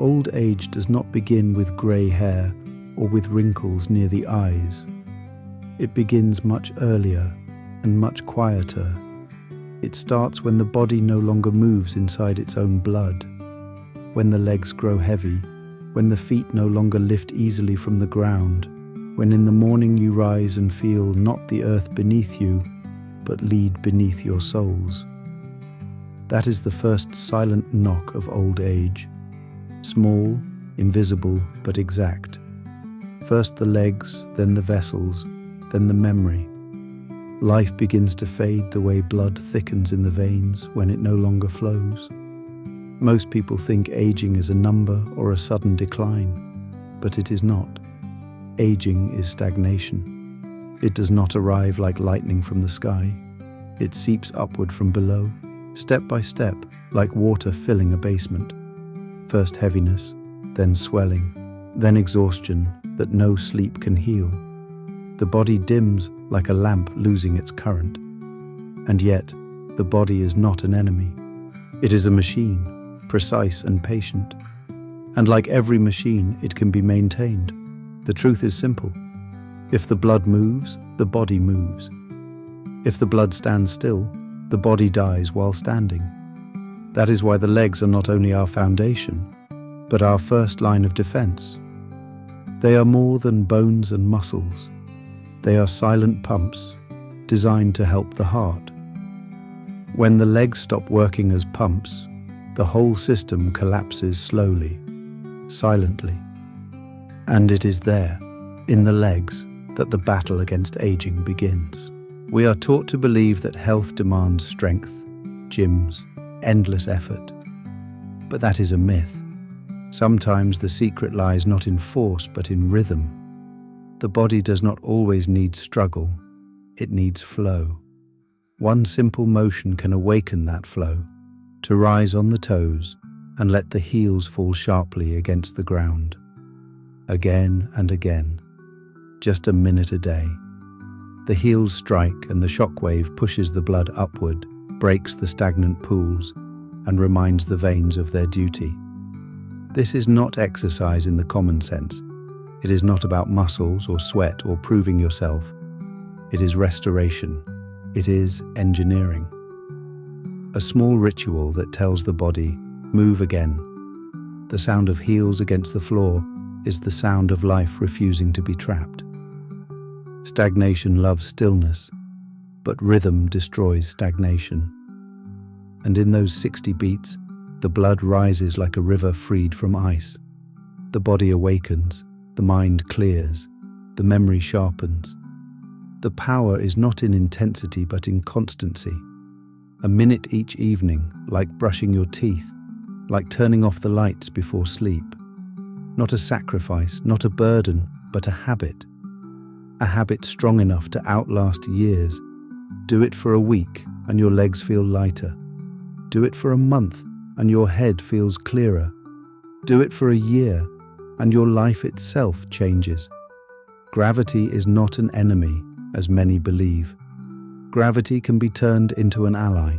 Old age does not begin with grey hair or with wrinkles near the eyes. It begins much earlier and much quieter. It starts when the body no longer moves inside its own blood, when the legs grow heavy, when the feet no longer lift easily from the ground, when in the morning you rise and feel not the earth beneath you, but lead beneath your souls. That is the first silent knock of old age. Small, invisible, but exact. First the legs, then the vessels, then the memory. Life begins to fade the way blood thickens in the veins when it no longer flows. Most people think aging is a number or a sudden decline, but it is not. Aging is stagnation. It does not arrive like lightning from the sky. It seeps upward from below, step by step, like water filling a basement. First heaviness, then swelling, then exhaustion that no sleep can heal. The body dims like a lamp losing its current. And yet, the body is not an enemy. It is a machine, precise and patient. And like every machine, it can be maintained. The truth is simple. If the blood moves, the body moves. If the blood stands still, the body dies while standing. That is why the legs are not only our foundation, but our first line of defense. They are more than bones and muscles. They are silent pumps, designed to help the heart. When the legs stop working as pumps, the whole system collapses slowly, silently. And it is there, in the legs, that the battle against aging begins. We are taught to believe that health demands strength, gyms, endless effort. But that is a myth. Sometimes the secret lies not in force, but in rhythm. The body does not always need struggle, it needs flow. One simple motion can awaken that flow, to rise on the toes and let the heels fall sharply against the ground. Again and again, just a minute a day. The heels strike and the shockwave pushes the blood upward, breaks the stagnant pools, and reminds the veins of their duty. This is not exercise in the common sense. It is not about muscles or sweat or proving yourself. It is restoration. It is engineering. A small ritual that tells the body, move again. The sound of heels against the floor is the sound of life refusing to be trapped. Stagnation loves stillness, but rhythm destroys stagnation. And in those 60 beats, the blood rises like a river freed from ice. The body awakens, the mind clears, the memory sharpens. The power is not in intensity but in constancy. A minute each evening, like brushing your teeth, like turning off the lights before sleep. Not a sacrifice, not a burden, but a habit. A habit strong enough to outlast years. Do it for a week and your legs feel lighter. Do it for a month and your head feels clearer. Do it for a year and your life itself changes. Gravity is not an enemy, as many believe. Gravity can be turned into an ally.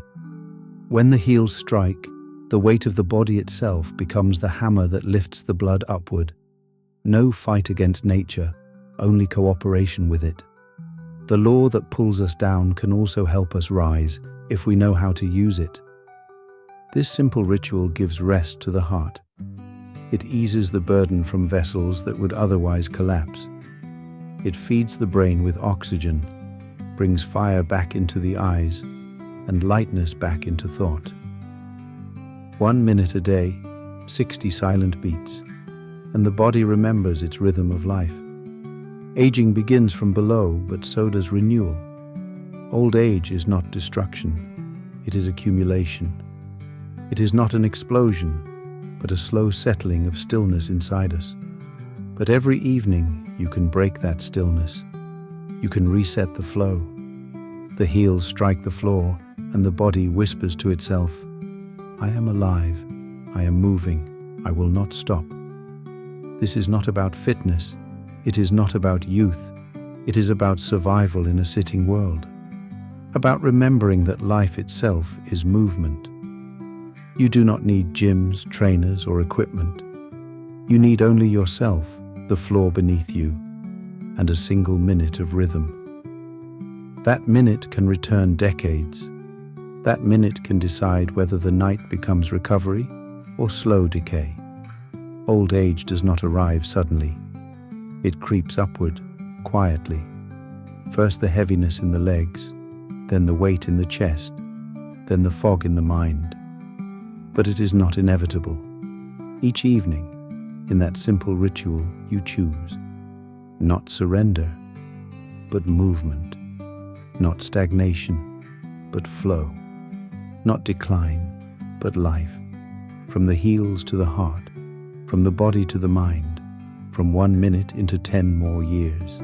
When the heels strike, the weight of the body itself becomes the hammer that lifts the blood upward. No fight against nature, only cooperation with it. The law that pulls us down can also help us rise if we know how to use it. This simple ritual gives rest to the heart. It eases the burden from vessels that would otherwise collapse. It feeds the brain with oxygen, brings fire back into the eyes, and lightness back into thought. 1 minute a day, 60 silent beats, and the body remembers its rhythm of life. Aging begins from below, but so does renewal. Old age is not destruction, it is accumulation. It is not an explosion, but a slow settling of stillness inside us. But every evening you can break that stillness. You can reset the flow. The heels strike the floor, and the body whispers to itself, I am alive, I am moving, I will not stop. This is not about fitness, it is not about youth, it is about survival in a sitting world, about remembering that life itself is movement. You do not need gyms, trainers, or equipment. You need only yourself, the floor beneath you, and a single minute of rhythm. That minute can return decades. That minute can decide whether the night becomes recovery or slow decay. Old age does not arrive suddenly. It creeps upward, quietly. First the heaviness in the legs, then the weight in the chest, then the fog in the mind. But it is not inevitable. Each evening, in that simple ritual, you choose not surrender, but movement, not stagnation, but flow, not decline, but life, from the heels to the heart, from the body to the mind, from 1 minute into 10 more years.